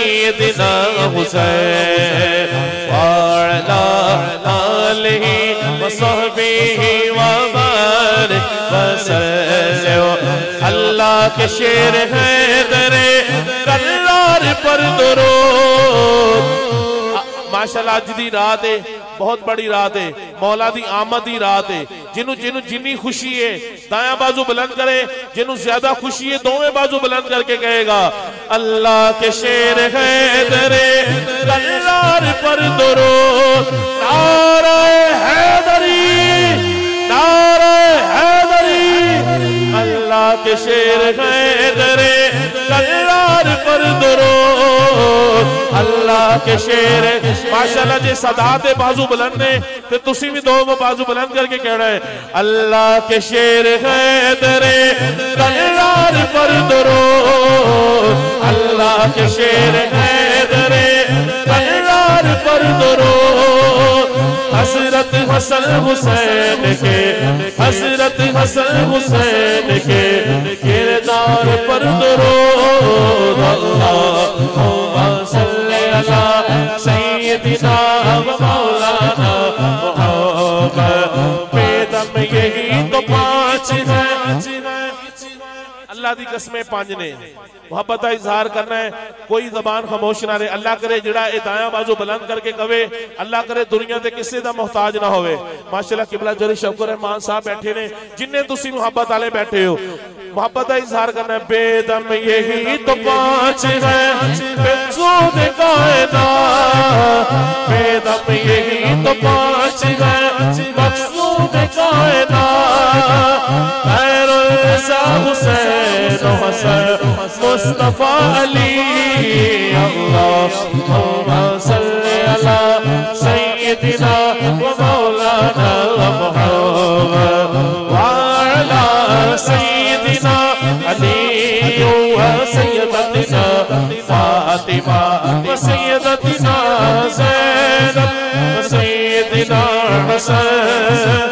سیدنا حسین وعلا آلہ وصحبہ وبارک وسلم اللہ کے شیر حیدر کرار پر درود ماشاءاللہ اج دی رات ہے بہت بڑی رات ہے مولا دی آمد دی رات ہے جنوں جنی خوشی ہے دایاں بازو بلند کرے جنوں زیادہ خوشی ہے دوویں بازو بلند کر کے کہے گا اللہ کے شیر حیدر کرار پر درود نعرہ حیدری نعرہ حیدری اللہ کے شیر حیدر کرار پر درود اللہ کے شیر ماشاءاللہ جے صدات بازو بلند نے پھر تسی بھی دو بازو بلند کر کے کہہ رہے ہیں اللہ کے شیر حیدر کرار پر درود اللہ کے شیر حیدر کرار پر درود حضرت حسن حسین کے حضرت حسن حسین کے کردار پر درود اللہم صلی علی سیدنا و مولانا محمد پیدم یہی تو پانچ ہے اللہ دی قسمیں پانچنے محبت کا اظہار کرنا ہے کوئی زبان خاموش نہ رہے اللہ کرے جڑا اے دایاں بازو بلند کر کے کہے اللہ کرے دنیا تے کسے دا محتاج نہ ہوئے ماشاءاللہ قبلہ جری شوکر رحمان صاحب بیٹھے نے جنہیں تسی محبت والے بیٹھے ہو محبت کا اظہار کرنا ہے بے دم یہی تو پانچ ہے مقصود کائنات بے دم یہی تو پانچ ہے مقصود کائنات خیر النساء حسین و حسن مصطفیٰ علی اللہم صلی علی سیدنا و مولانا محمد وعلا سیدنا علی و سیدتنا فاطمہ و سیدتنا زینب و سیدنا حسن